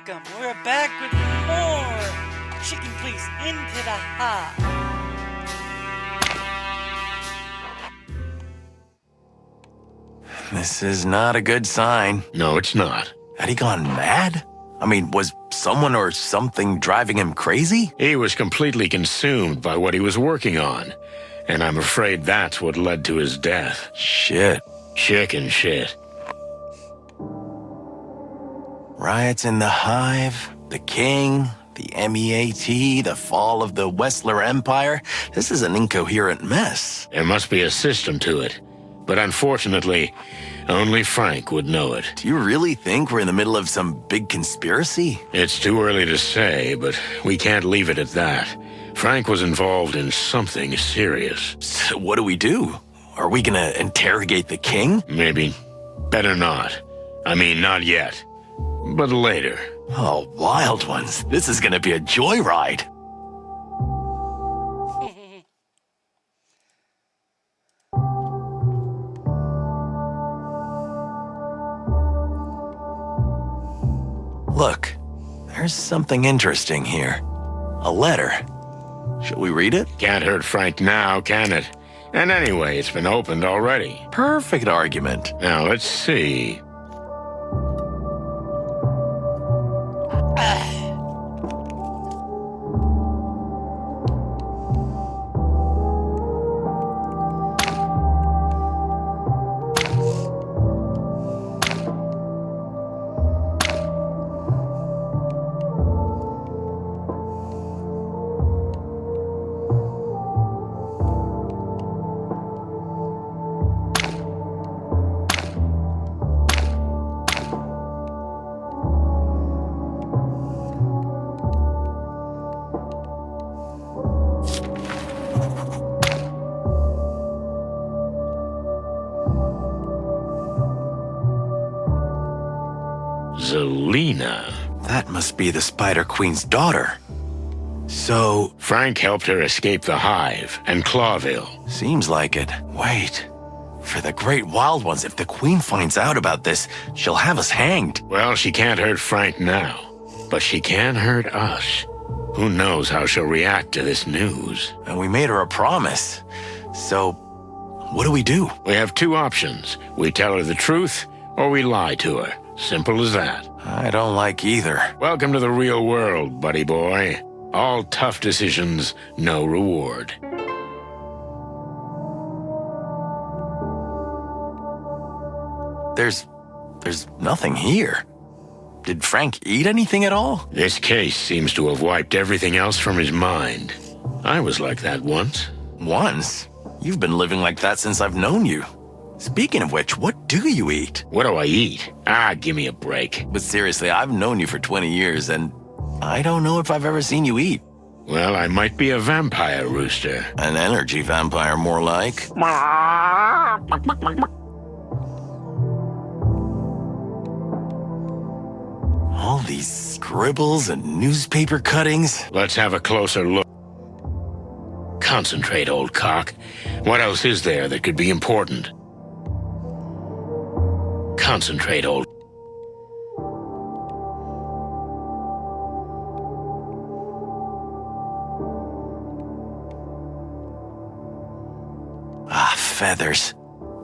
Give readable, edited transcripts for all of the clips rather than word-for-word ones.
Welcome. We're back with more Chicken Please into the Hive. This is not a good sign. No, it's not. Had he gone mad? I mean, was someone or something driving him crazy? He was completely consumed by what he was working on, and I'm afraid that's what led to his death. Shit. Chicken shit. Riots in the Hive, the King, the MEAT, the fall of the Wessler Empire. This is an incoherent mess. There must be a system to it, but unfortunately, only Frank would know it. Do you really think we're in the middle of some big conspiracy? It's too early to say, but we can't leave it at that. Frank was involved in something serious. So what do we do? Are we gonna interrogate the King? Maybe. Better not. I mean, not yet. But later. Oh, wild ones. This is gonna be a joyride. Look, there's something interesting here. A letter. Shall we read it? Can't hurt Frank now, can it? And anyway, it's been opened already. Perfect argument. Now, let's see. Zelina. That must be the Spider Queen's daughter. So, Frank helped her escape the Hive and Clawville. seems like it. Wait. For the Great Wild Ones, if the Queen finds out about this, she'll have us hanged. Well, she can't hurt Frank now, but she can hurt us. Who knows how she'll react to this news? And we made her a promise. So, what do we do? We have two options. We tell her the truth, or we lie to her. Simple as that. I don't like either. Welcome to the real world, buddy boy. All tough decisions, no reward. There's nothing here. Did Frank eat anything at all? This case seems to have wiped everything else from his mind. I was like that once. Once? You've been living like that since I've known you. Speaking of which, what do you eat? What do I eat? Give me a break. But seriously, I've known you for 20 years, and I don't know if I've ever seen you eat. Well, I might be a vampire, Rooster. An energy vampire, more like. All these scribbles and newspaper cuttings. Let's have a closer look. Concentrate, old cock. What else is there that could be important? Concentrate, old... Feathers.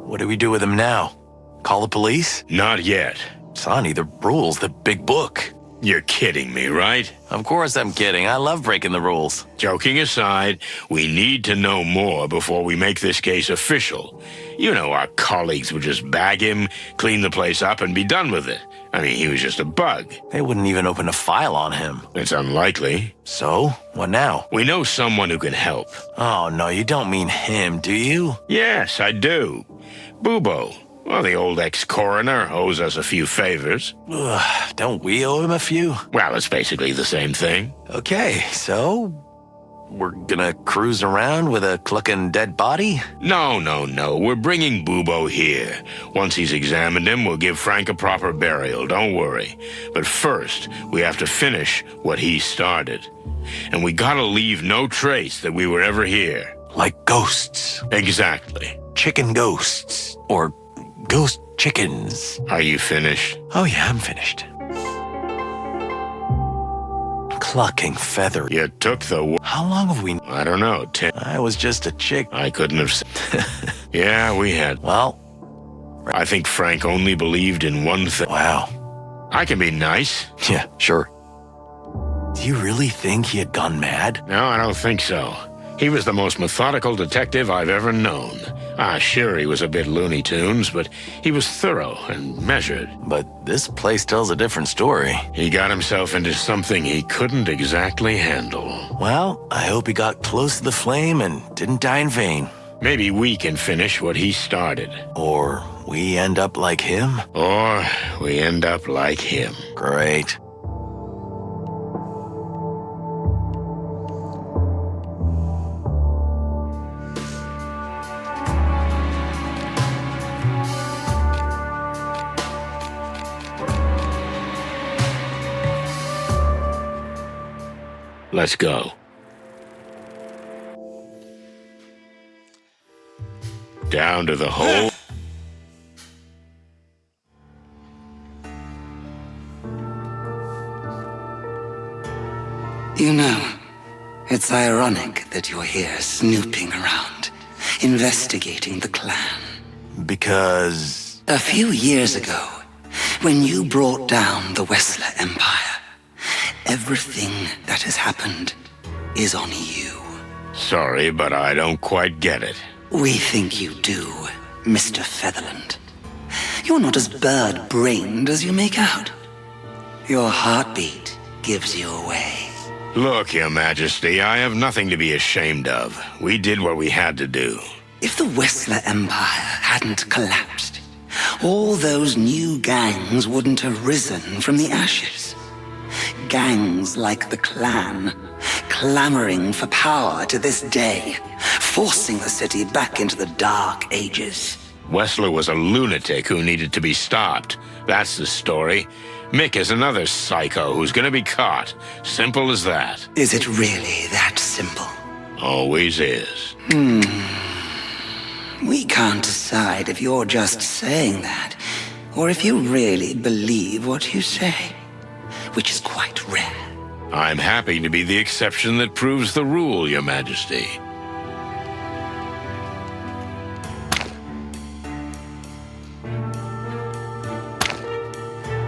What do we do with them now? Call the police? Not yet. Sonny, the rules, the big book. You're kidding me, right? Of course I'm kidding. I love breaking the rules. Joking aside, we need to know more before we make this case official. You know, our colleagues would just bag him, clean the place up, and be done with it. I mean, he was just a bug. They wouldn't even open a file on him. It's unlikely. So, what now? We know someone who can help. Oh, no, you don't mean him, do you? Yes, I do. Bubo. Well, the old ex-coroner owes us a few favors. Ugh, don't we owe him a few? Well, it's basically the same thing. Okay, so we're gonna cruise around with a clucking dead body? No. We're bringing Bubo here. Once he's examined him, we'll give Frank a proper burial, don't worry. But first, we have to finish what he started. And we gotta leave no trace that we were ever here. Like ghosts. Exactly. Chicken ghosts. Or ghost chickens. Are you finished? Oh yeah, I'm finished. Clucking feather. You took the... How long have we... I don't know, 10... I was just a chick. I couldn't have... Yeah, we had... Well... I think Frank only believed in one thing. Wow. I can be nice. Yeah, sure. Do you really think he had gone mad? No, I don't think so. He was the most methodical detective I've ever known. Sure, he was a bit Looney Tunes, but he was thorough and measured. But this place tells a different story. He got himself into something he couldn't exactly handle. Well, I hope he got close to the flame and didn't die in vain. Maybe we can finish what he started. Or we end up like him? Or we end up like him. Great. Let's go. Down to the hole. You know, it's ironic that you're here snooping around, investigating the clan. Because... A few years ago, when you brought down the Wessler Empire, everything that has happened is on you. Sorry, but I don't quite get it. We think you do, Mr. Featherland. You're not as bird-brained as you make out. Your heartbeat gives you away. Look, Your Majesty, I have nothing to be ashamed of. We did what we had to do. If the Wessler Empire hadn't collapsed, all those new gangs wouldn't have risen from the ashes. Gangs like the clan, clamoring for power to this day, forcing the city back into the Dark Ages. Wessler was a lunatic who needed to be stopped. That's the story. Mick is another psycho who's gonna be caught. Simple as that. Is it really that simple? Always is. We can't decide if you're just saying that, or if you really believe what you say, which is quite rare. I'm happy to be the exception that proves the rule, Your Majesty.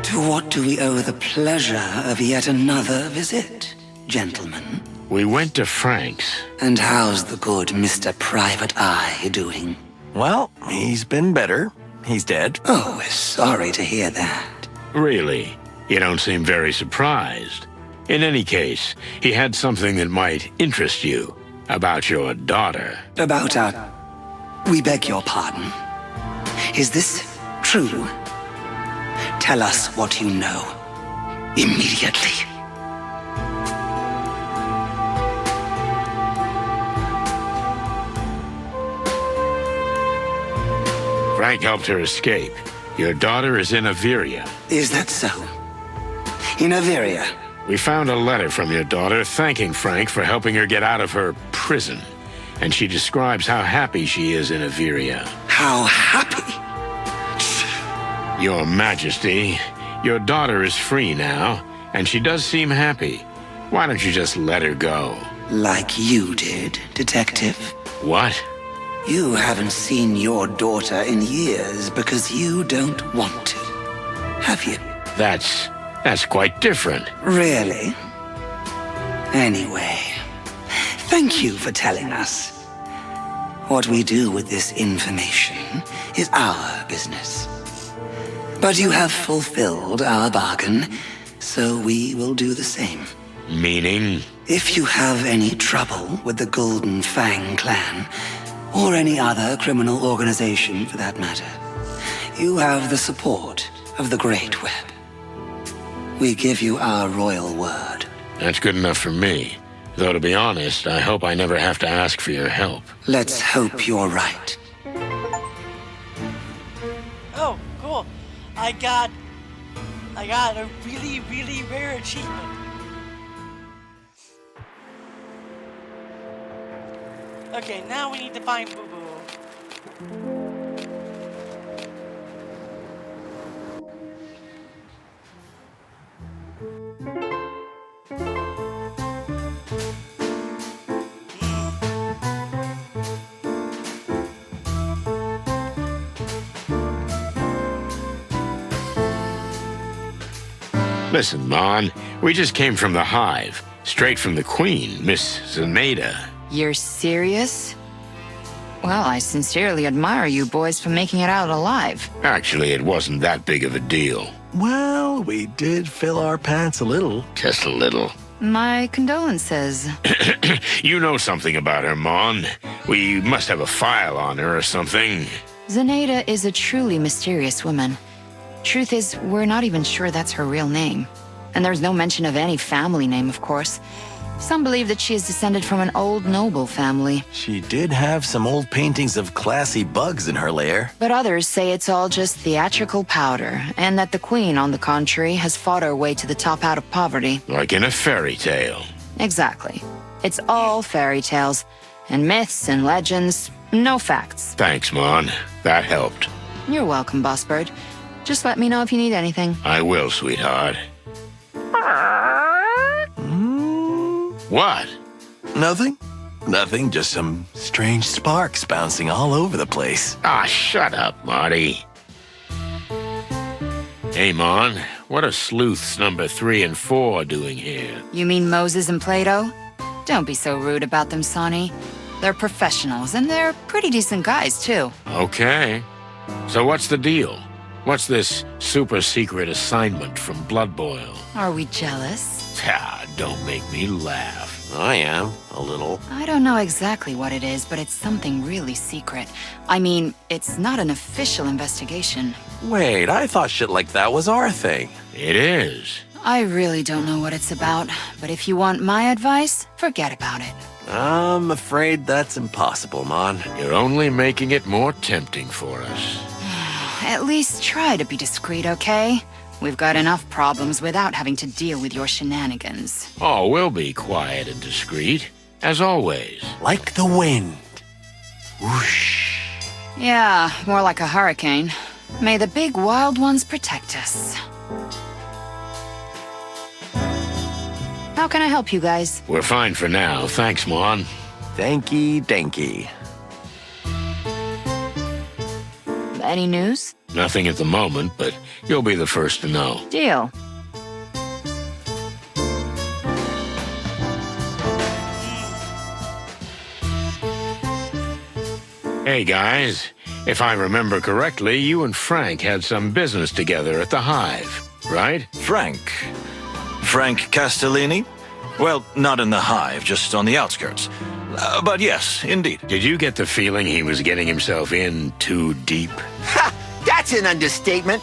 To what do we owe the pleasure of yet another visit, gentlemen? We went to Frank's. And how's the good Mr. Private Eye doing? Well, he's been better. He's dead. Oh, sorry to hear that. Really? You don't seem very surprised. In any case, he had something that might interest you about your daughter. About we beg your pardon. Is this true? Tell us what you know. Immediately. Frank helped her escape. Your daughter is in Averia. Is that so? In Averia? We found a letter from your daughter thanking Frank for helping her get out of her prison. And she describes how happy she is in Averia. How happy? Your Majesty, your daughter is free now, and she does seem happy. Why don't you just let her go? Like you did, Detective. What? You haven't seen your daughter in years because you don't want to, have you? That's quite different. Really? Anyway, thank you for telling us. What we do with this information is our business. But you have fulfilled our bargain, so we will do the same. Meaning? If you have any trouble with the Golden Fang clan, or any other criminal organization for that matter, you have the support of the Great Web. We give you our royal word. That's good enough for me. Though to be honest, I hope I never have to ask for your help. Let's hope you're right. Oh, cool. I got a really, really rare achievement. Okay, now we need to find Boo Boo. Listen, Mon, we just came from the Hive. Straight from the Queen, Miss Zenaida. You're serious? Well, I sincerely admire you boys for making it out alive. Actually, it wasn't that big of a deal. Well, we did fill our pants a little. Just a little. My condolences. You know something about her, Mon. We must have a file on her or something. Zenaida is a truly mysterious woman. Truth is, we're not even sure that's her real name. And there's no mention of any family name, of course. Some believe that she is descended from an old noble family. She did have some old paintings of classy bugs in her lair. But others say it's all just theatrical powder, and that the Queen, on the contrary, has fought her way to the top out of poverty. Like in a fairy tale. Exactly. It's all fairy tales, and myths and legends, no facts. Thanks, Mon. That helped. You're welcome, Bossbird. Just let me know if you need anything. I will, sweetheart. What? Nothing? Nothing, just some strange sparks bouncing all over the place. Ah, shut up, Marty. Hey, Mon, what are sleuths number 3 and 4 doing here? You mean Moses and Plato? Don't be so rude about them, Sonny. They're professionals, and they're pretty decent guys, too. Okay. So what's the deal? What's this super secret assignment from Blood Boil? Are we jealous? Ah, don't make me laugh. I am, a little. I don't know exactly what it is, but it's something really secret. I mean, it's not an official investigation. Wait, I thought shit like that was our thing. It is. I really don't know what it's about, but if you want my advice, forget about it. I'm afraid that's impossible, Mon. You're only making it more tempting for us. At least try to be discreet, okay? We've got enough problems without having to deal with your shenanigans. Oh, we'll be quiet and discreet, as always. Like the wind. Whoosh. Yeah, more like a hurricane. May the big wild ones protect us. How can I help you guys? We're fine for now, thanks, Mon. Danky danky. Any news? Nothing at the moment, but you'll be the first to know. Deal. Hey, guys. If I remember correctly, you and Frank had some business together at the Hive, right? Frank Castellini? Well, not in the Hive, just on the outskirts. But yes, indeed. Did you get the feeling he was getting himself in too deep? Ha! That's an understatement.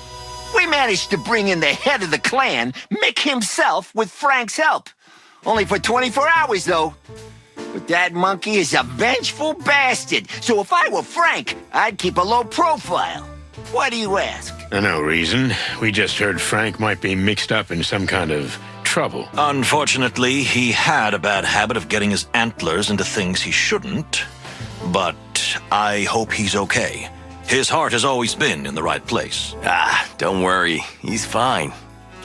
We managed to bring in the head of the clan, Mick himself, with Frank's help. Only for 24 hours, though. But that monkey is a vengeful bastard, so if I were Frank, I'd keep a low profile. Why do you ask? No reason. We just heard Frank might be mixed up in some kind of trouble. Unfortunately, he had a bad habit of getting his antlers into things he shouldn't. But I hope he's okay. His heart has always been in the right place. Don't worry. He's fine.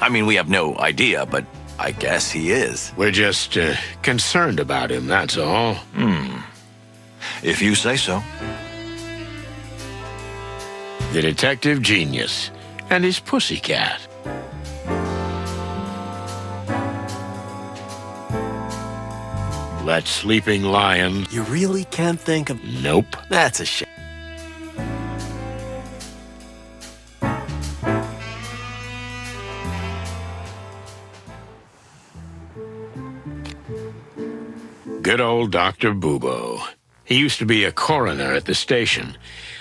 I mean, we have no idea, but I guess he is. We're just concerned about him, that's all. If you say so. The detective genius and his pussycat. Let sleeping lion... You really can't think of... Nope. That's a shame. Good old Dr. Bubo. He used to be a coroner at the station,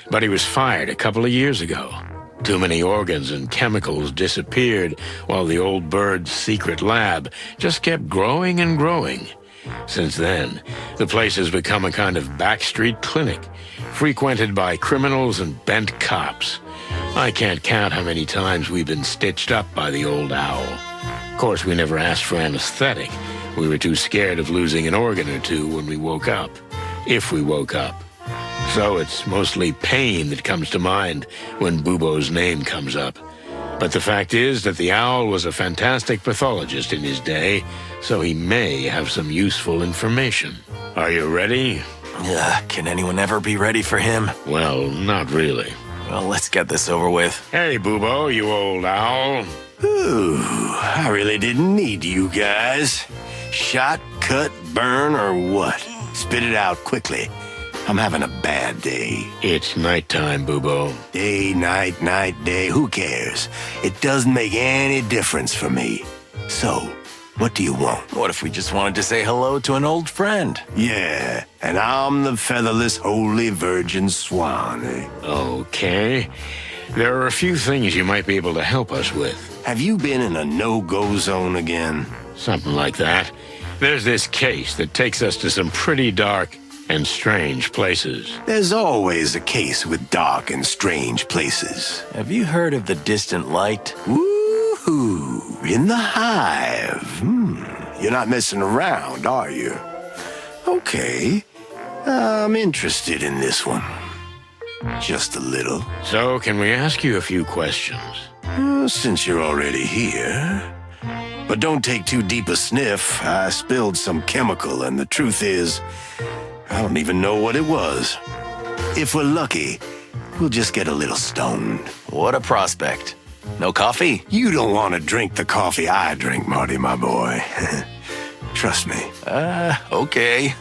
but he was fired a couple of years ago. Too many organs and chemicals disappeared while the old bird's secret lab just kept growing and growing. Since then, the place has become a kind of backstreet clinic, frequented by criminals and bent cops. I can't count how many times we've been stitched up by the old owl. Of course, we never asked for anesthetic. We were too scared of losing an organ or two when we woke up, if we woke up. So it's mostly pain that comes to mind when Bubo's name comes up. But the fact is that the owl was a fantastic pathologist in his day, so he may have some useful information. Are you ready? Can anyone ever be ready for him? Well, not really. Well, let's get this over with. Hey, Bubo, you old owl. Ooh, I really didn't need you guys. Shot, cut, burn, or what? Spit it out quickly. I'm having a bad day. It's nighttime, Bubo. Day, night, night, day, who cares? It doesn't make any difference for me. So, what do you want? What if we just wanted to say hello to an old friend? Yeah, and I'm the featherless holy virgin swan, eh? Okay. There are a few things you might be able to help us with. Have you been in a no-go zone again? Something like that. There's this case that takes us to some pretty dark and strange places. There's always a case with dark and strange places. Have you heard of the distant light? Woohoo! In the hive. You're not messing around, are you? Okay. I'm interested in this one. Just a little. So, can we ask you a few questions? Since you're already here. But don't take too deep a sniff. I spilled some chemical, and the truth is, I don't even know what it was. If we're lucky, we'll just get a little stoned. What a prospect. No coffee? You don't want to drink the coffee I drink, Marty, my boy. Trust me. Okay.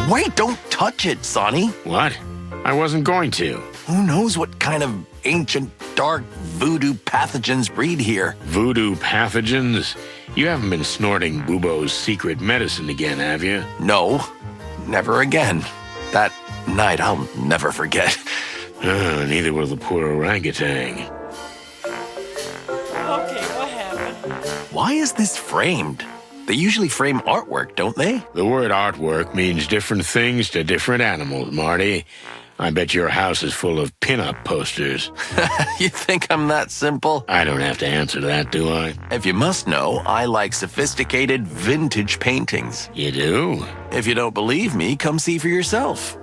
Wait, don't touch it, Sonny. What? I wasn't going to. Who knows what kind of ancient, dark voodoo pathogens breed here? Voodoo pathogens? You haven't been snorting Bubo's secret medicine again, have you? No, never again. That night I'll never forget. Neither will the poor orangutan. Okay, what happened? Why is this framed? They usually frame artwork, don't they? The word artwork means different things to different animals, Marty. I bet your house is full of pin-up posters. You think I'm that simple? I don't have to answer that, do I? If you must know, I like sophisticated vintage paintings. You do? If you don't believe me, come see for yourself.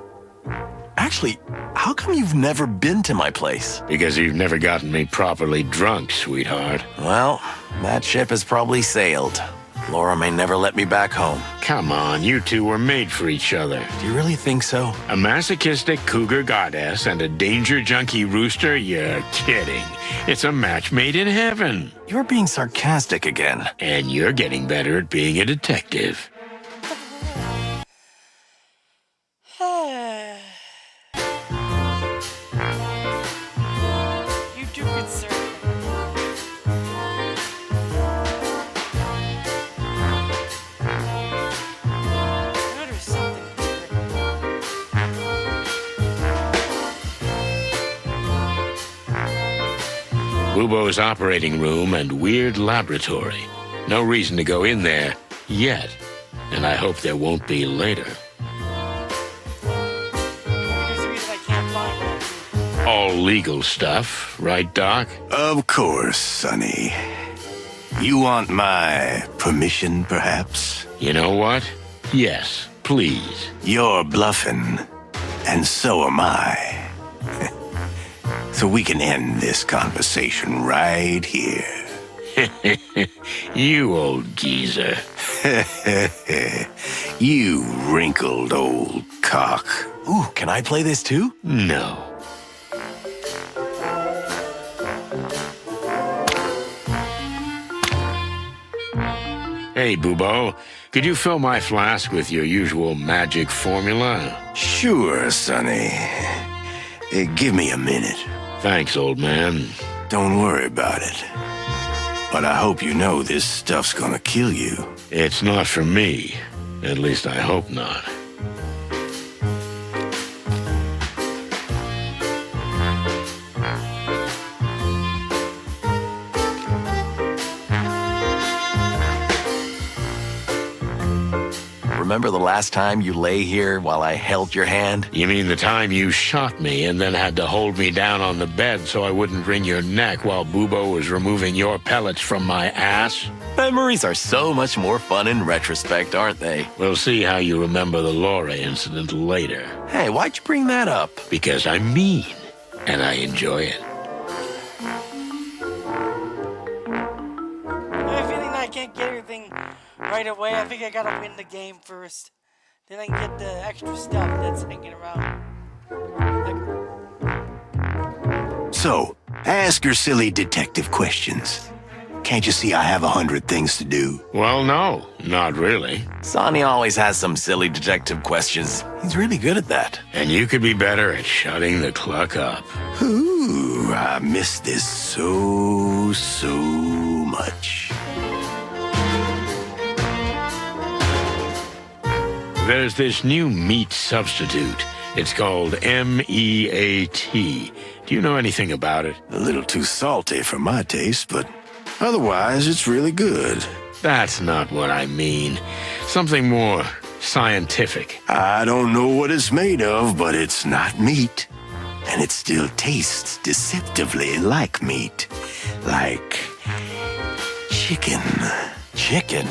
Actually, how come you've never been to my place? Because you've never gotten me properly drunk, sweetheart. Well, that ship has probably sailed. Laura may never let me back home. Come on, you two were made for each other. Do you really think so? A masochistic cougar goddess and a danger junkie rooster? You're kidding. It's a match made in heaven. You're being sarcastic again. And you're getting better at being a detective. You do concern me. There's something Bubo's operating room and weird laboratory. No reason to go in there yet. And I hope there won't be later. There's a reason I can't find that. All legal stuff, right, Doc? Of course, Sonny. You want my permission, perhaps? You know what? Yes, please. You're bluffing, and so am I. So we can end this conversation right here. You old geezer. You wrinkled old cock. Ooh, can I play this too? No. Hey, Bubo, could you fill my flask with your usual magic formula? Sure, Sonny. Give me a minute. Thanks, old man. Don't worry about it. But I hope you know this stuff's gonna kill you. It's not for me. At least I hope not. Remember the last time you lay here while I held your hand? You mean the time you shot me and then had to hold me down on the bed so I wouldn't wring your neck while Bubo was removing your pellets from my ass? Memories are so much more fun in retrospect, aren't they? We'll see how you remember the Laura incident later. Hey, why'd you bring that up? Because I'm mean, and I enjoy it. I have a feeling I can't get everything right away. I think I gotta win the game first. Then I can get the extra stuff that's hanging around. Like, So, ask your silly detective questions. Can't you see I have 100 things to do? Well, no, not really. Sonny always has some silly detective questions. He's really good at that. And you could be better at shutting the cluck up. Ooh, I miss this so much. There's this new meat substitute. It's called MEAT. Do you know anything about it? A little too salty for my taste, but otherwise it's really good. That's not what I mean. Something more scientific. I don't know what it's made of, but it's not meat. And it still tastes deceptively like meat. Like chicken. Chicken?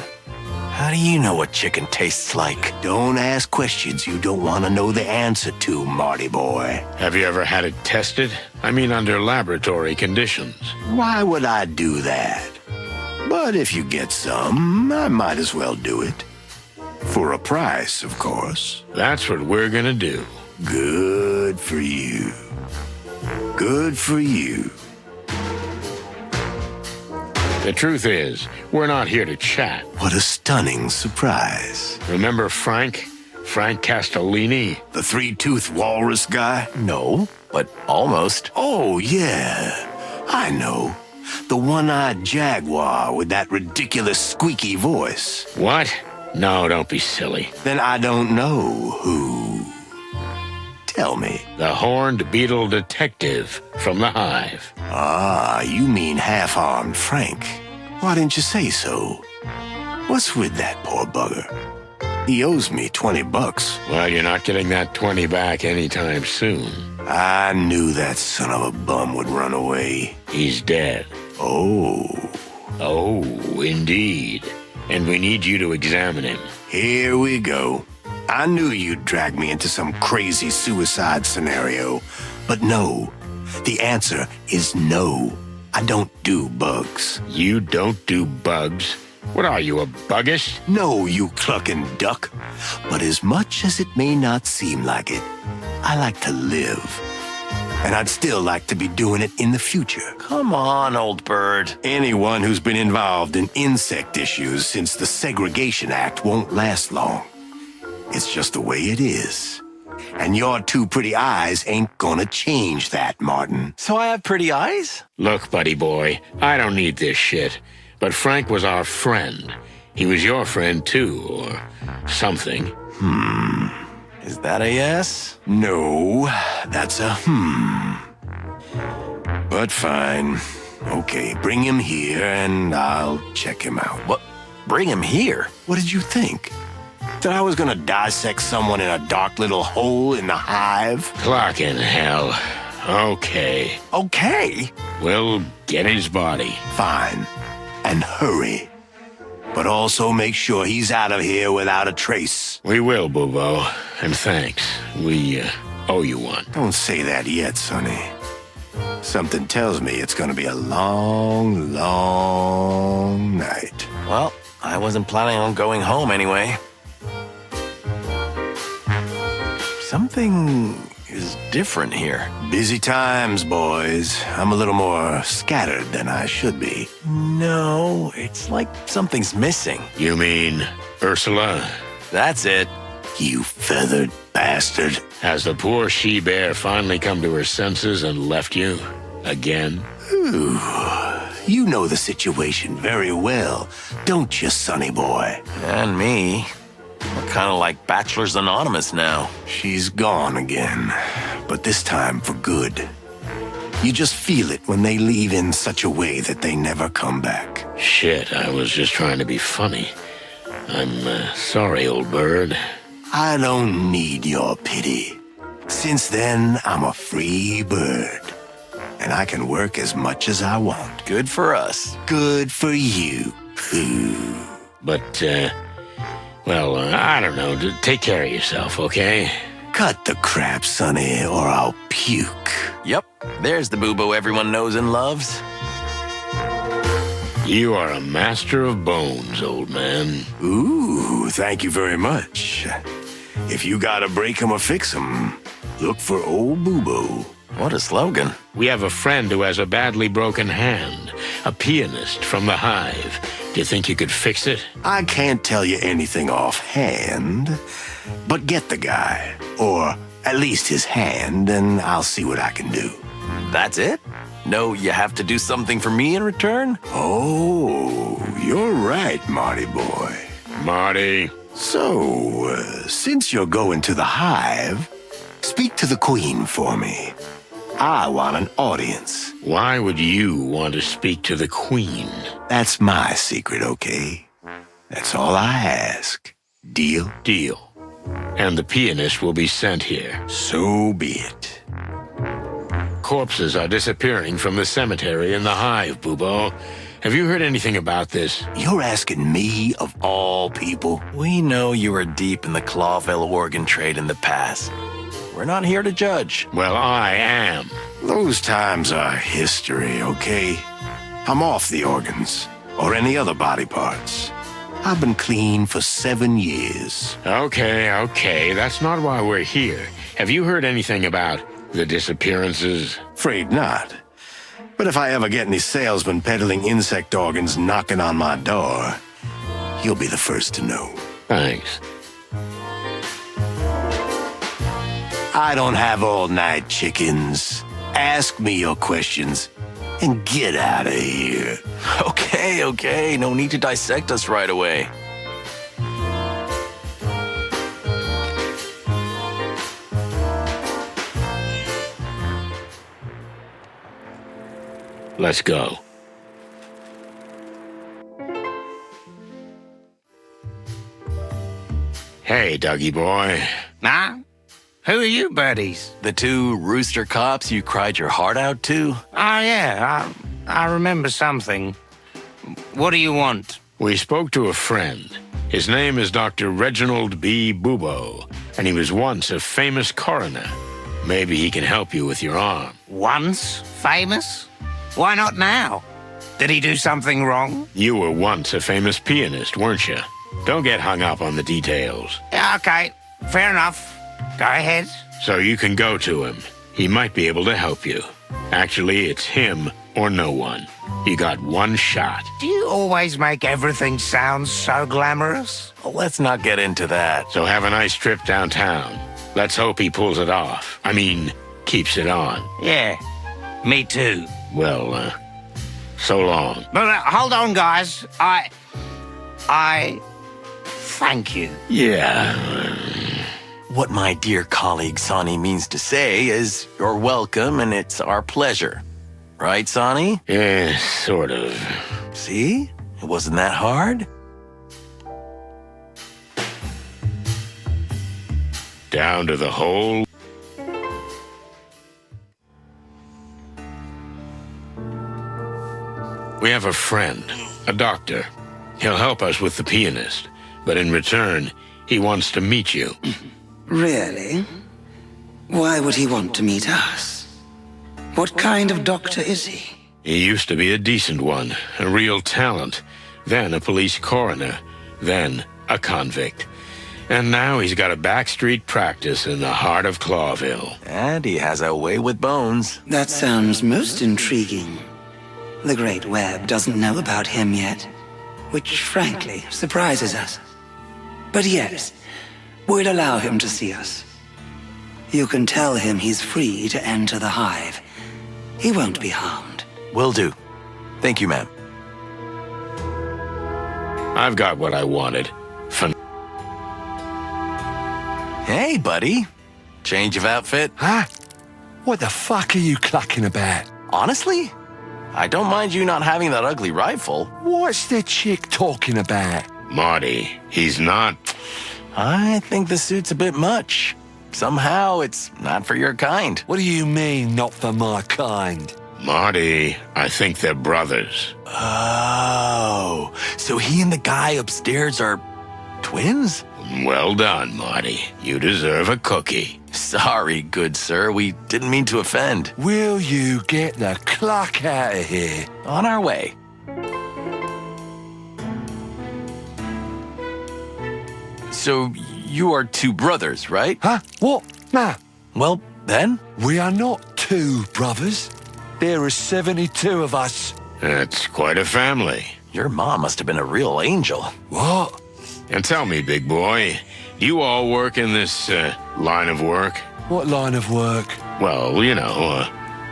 How do you know what chicken tastes like? Don't ask questions you don't want to know the answer to, Marty boy. Have you ever had it tested? I mean, under laboratory conditions. Why would I do that? But if you get some, I might as well do it. For a price, of course. That's what we're gonna do. Good for you. Good for you. The truth is, we're not here to chat. What a stunning surprise. Remember Frank? Frank Castellini? The three-toothed walrus guy? No, but almost. Oh, yeah. I know. The one-eyed jaguar with that ridiculous squeaky voice. What? No, don't be silly. Then I don't know who. Tell me. The horned beetle detective from the Hive. Ah, you mean half-armed Frank. Why didn't you say so? What's with that poor bugger? He owes me $20. Well, you're not getting that 20 back anytime soon. I knew that son of a bum would run away. He's dead. Oh. Oh, indeed. And we need you to examine him. Here we go. I knew you'd drag me into some crazy suicide scenario. But no. The answer is no. I don't do bugs. You don't do bugs? What are you, a buggist? No, you clucking duck. But as much as it may not seem like it, I like to live. And I'd still like to be doing it in the future. Come on, old bird. Anyone who's been involved in insect issues since the Segregation Act won't last long. It's just the way it is. And your two pretty eyes ain't gonna change that, Martin. So I have pretty eyes? Look, buddy boy, I don't need this shit. But Frank was our friend. He was your friend too, or something. Is that a yes? No, that's a But fine. Okay, bring him here and I'll check him out. What? Bring him here? What did you think? That I was gonna dissect someone in a dark little hole in the hive? Clock in hell. Okay. Okay. We'll get his body. Fine. And hurry. But also make sure he's out of here without a trace. We will, Bubo. And thanks. We owe you one. Don't say that yet, Sonny. Something tells me it's gonna be a long, long night. Well, I wasn't planning on going home anyway. Something is different here. Busy times, boys. I'm a little more scattered than I should be. No, it's like something's missing. You mean Ursula? That's it. You feathered bastard. Has the poor she-bear finally come to her senses and left you? Again? Ooh, you know the situation very well, don't you, sonny boy? And me. We're kind of like Bachelors Anonymous now. She's gone again, but this time for good. You just feel it when they leave in such a way that they never come back. Shit, I was just trying to be funny. I'm sorry, old bird. I don't need your pity. Since then, I'm a free bird. And I can work as much as I want. Good for us. Good for you. Ooh. But, well, I don't know. Take care of yourself, okay? Cut the crap, Sonny, or I'll puke. Yep, there's the Bubo everyone knows and loves. You are a master of bones, old man. Ooh, thank you very much. If you gotta break 'em or fix 'em, look for old Bubo. What a slogan. We have a friend who has a badly broken hand, a pianist from the Hive. Do you think you could fix it? I can't tell you anything offhand, but get the guy, or at least his hand, and I'll see what I can do. That's it? No, you have to do something for me in return? Oh, you're right, Marty boy. Marty. So, since you're going to the Hive, speak to the Queen for me. I want an audience. Why would you want to speak to the Queen? That's my secret, okay? That's all I ask. Deal? Deal. And the pianist will be sent here. So be it. Corpses are disappearing from the cemetery in the Hive, Bubo. Have you heard anything about this? You're asking me of all people? We know you were deep in the Clawville organ trade in the past. We're not here to judge. Well, I am. Those times are history, okay? I'm off the organs, or any other body parts. I've been clean for 7 years. Okay, that's not why we're here. Have you heard anything about the disappearances? Afraid not. But if I ever get any salesmen peddling insect organs knocking on my door, you'll be the first to know. Thanks. I don't have all-night chickens. Ask me your questions and get out of here. Okay. No need to dissect us right away. Let's go. Hey, Dougie boy. Nah? Who are you buddies? The two rooster cops you cried your heart out to? Oh, yeah, I remember something. What do you want? We spoke to a friend. His name is Dr. Reginald B. Bubo, and he was once a famous coroner. Maybe he can help you with your arm. Once famous? Why not now? Did he do something wrong? You were once a famous pianist, weren't you? Don't get hung up on the details. Yeah, okay, fair enough. Go ahead. So you can go to him. He might be able to help you. Actually, it's him or no one. You got one shot. Do you always make everything sound so glamorous? Well, let's not get into that. So have a nice trip downtown. Let's hope he pulls it off. I mean, keeps it on. Yeah, me too. Well, so long. But hold on, guys. I thank you. Yeah. What my dear colleague Sonny means to say is you're welcome and it's our pleasure. Right, Sonny? Yeah, sort of. See? It wasn't that hard. Down to the hole. We have a friend, a doctor. He'll help us with the pianist, but in return, he wants to meet you. Really? Why would he want to meet us? What kind of doctor is he? He used to be a decent one, a real talent, then a police coroner, then a convict. And now he's got a backstreet practice in the heart of Clawville. And he has a way with bones. That sounds most intriguing. The Great Web doesn't know about him yet, which frankly surprises us. But yes, we'll allow him to see us. You can tell him he's free to enter the Hive. He won't be harmed. Will do. Thank you, ma'am. I've got what I wanted. Hey, buddy. Change of outfit? Huh? What the fuck are you clucking about? Honestly, I don't mind you not having that ugly rifle. What's the chick talking about? Marty, he's not... I think the suit's a bit much. Somehow it's not for your kind. What do you mean, not for my kind? Marty, I think they're brothers. Oh, so he and the guy upstairs are twins? Well done, Marty. You deserve a cookie. Sorry, good sir. We didn't mean to offend. Will you get the cluck out of here? On our way. So you are two brothers, right? Huh? What? Nah. Well, then? We are not 2 brothers. There are 72 of us. That's quite a family. Your mom must have been a real angel. What? And tell me, big boy, do you all work in this line of work? What line of work? Well, you know,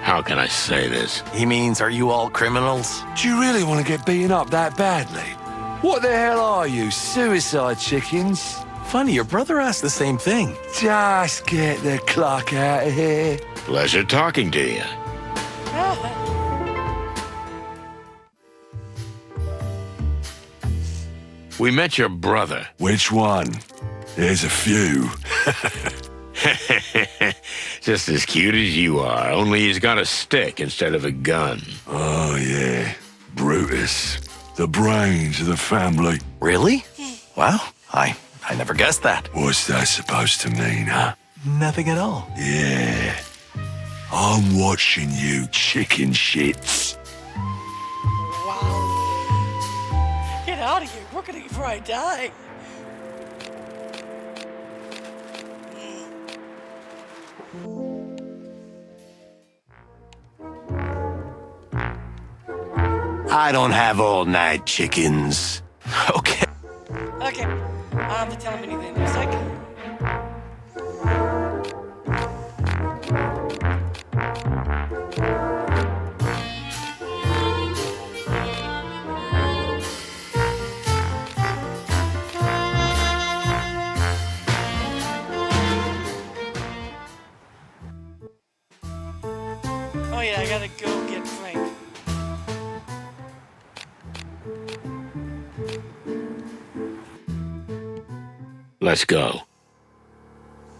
how can I say this? He means, are you all criminals? Do you really want to get beaten up that badly? What the hell are you, suicide chickens? Funny, your brother asked the same thing. Just get the clock out of here. Pleasure talking to you. We met your brother. Which one? There's a few. Just as cute as you are, only he's got a stick instead of a gun. Oh, yeah. Brutus. The brains of the family. Really? Wow, I never guessed that. What's that supposed to mean, huh? Nothing at all. Yeah. I'm watching you, chicken shits. Wow. Get out of here quickly before I die. I don't have all night chickens. Okay. Okay. I'll have to tell him anything in a second. Oh yeah, I gotta go get Frank. Let's go.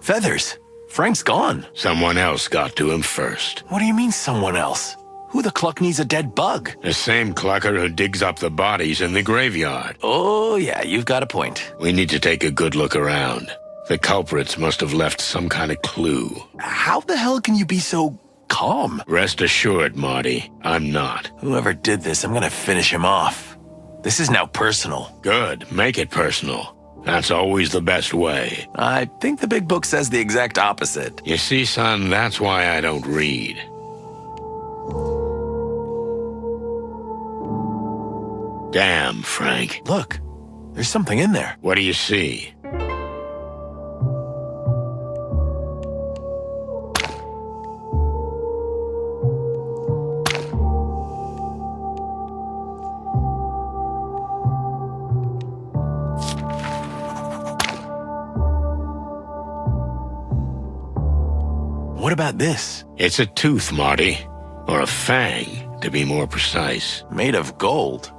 Feathers. Frank's gone. Someone else got to him first. What do you mean, someone else? Who the cluck needs a dead bug? The same clucker who digs up the bodies in the graveyard. Oh, yeah, you've got a point. We need to take a good look around. The culprits must have left some kind of clue. How the hell can you be so calm? Rest assured, Marty, I'm not. Whoever did this, I'm gonna finish him off. This is now personal. Good, make it personal. That's always the best way. I think the big book says the exact opposite. You see, son, that's why I don't read. Damn, Frank. Look, there's something in there. What do you see? What about this? It's a tooth, Marty. Or a fang, to be more precise. Made of gold.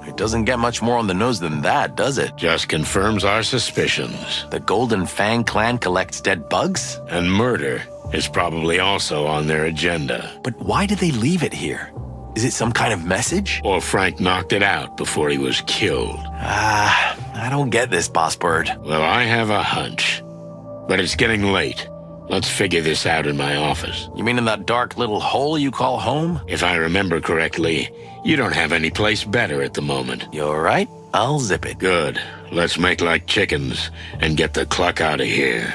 It doesn't get much more on the nose than that, does it? Just confirms our suspicions. The Golden Fang clan collects dead bugs? And murder is probably also on their agenda. But why did they leave it here? Is it some kind of message? Or Frank knocked it out before he was killed. I don't get this, Boss Bird. Well, I have a hunch. But it's getting late. Let's figure this out in my office. You mean in that dark little hole you call home? If I remember correctly, you don't have any place better at the moment. You're right. I'll zip it. Good. Let's make like chickens and get the cluck out of here.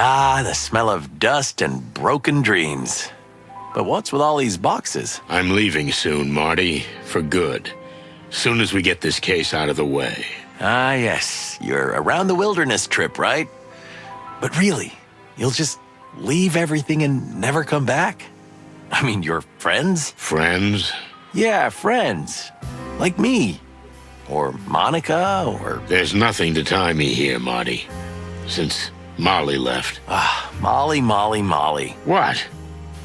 Ah, the smell of dust and broken dreams. But what's with all these boxes? I'm leaving soon, Marty, for good. Soon as we get this case out of the way. Ah, yes. You're around the wilderness trip, right? But really, you'll just leave everything and never come back? I mean, your friends? Friends? Yeah, friends. Like me. Or Monica, or... There's nothing to tie me here, Marty. Since Molly left. Ah, Molly, Molly, Molly. What?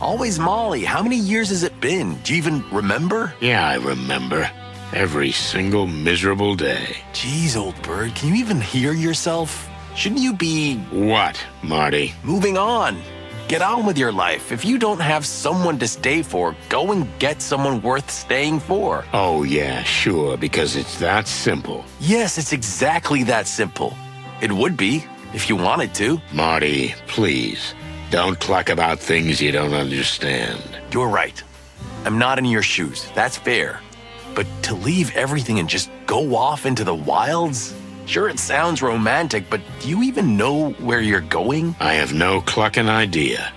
Always Molly. How many years has it been? Do you even remember? Yeah, I remember. Every single miserable day. Jeez, old bird, can you even hear yourself? Shouldn't you be... What, Marty? Moving on. Get on with your life. If you don't have someone to stay for, go and get someone worth staying for. Oh, yeah, sure, because it's that simple. Yes, it's exactly that simple. It would be if you wanted to. Marty, please, don't cluck about things you don't understand. You're right. I'm not in your shoes. That's fair. But to leave everything and just go off into the wilds? Sure, it sounds romantic, but do you even know where you're going? I have no clucking idea,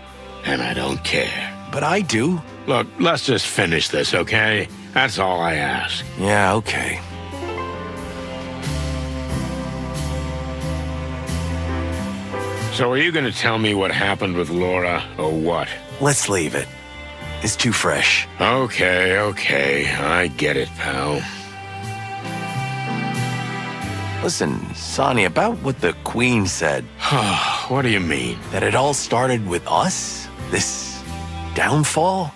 and I don't care. But I do. Look, let's just finish this, okay? That's all I ask. Yeah, okay. So are you gonna tell me what happened with Laura, or what? Let's leave it. It's too fresh. Okay, I get it, pal. Listen, Sonny, about what the Queen said. What do you mean? That it all started with us? This downfall?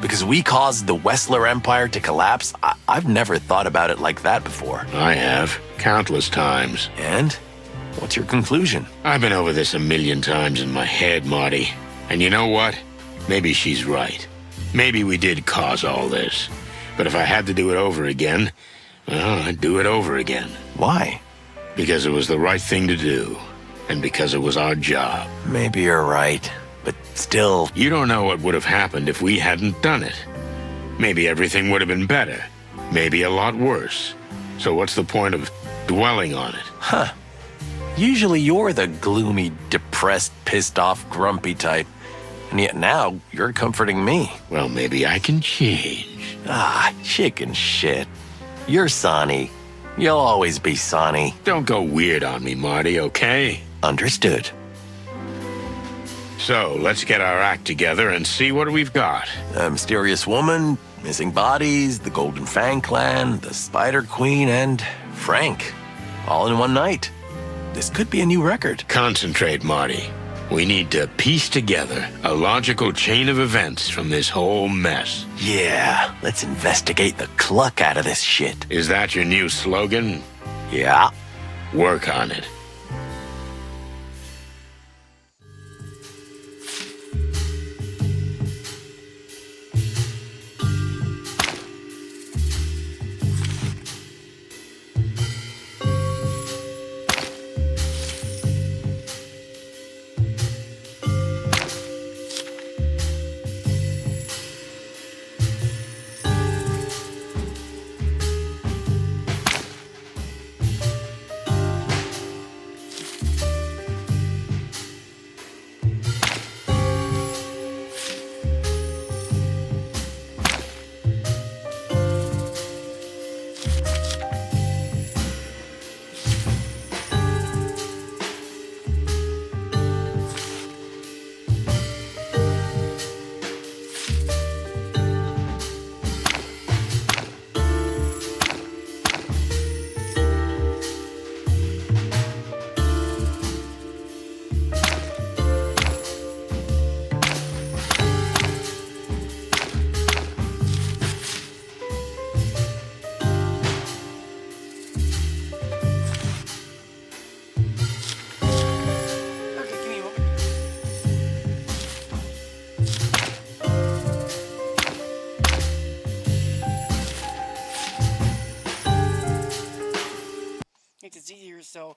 Because we caused the Wessler Empire to collapse? I've never thought about it like that before. I have, countless times. And? What's your conclusion? I've been over this a million times in my head, Marty. And you know what? Maybe she's right. Maybe we did cause all this. But if I had to do it over again, well, I'd do it over again. Why? Because it was the right thing to do. And because it was our job. Maybe you're right. But still... You don't know what would have happened if we hadn't done it. Maybe everything would have been better. Maybe a lot worse. So what's the point of dwelling on it? Huh. Usually you're the gloomy, depressed, pissed off, grumpy type. And yet now you're comforting me. Well, maybe I can change. Ah, chicken shit. You're Sonny. You'll always be Sonny. Don't go weird on me, Marty, okay? Understood. So, let's get our act together and see what we've got. A mysterious woman, missing bodies, the Golden Fang clan, the Spider Queen, and Frank. All in one night. This could be a new record. Concentrate, Marty. We need to piece together a logical chain of events from this whole mess. Yeah, let's investigate the cluck out of this shit. Is that your new slogan? Yeah. Work on it. It's easier, so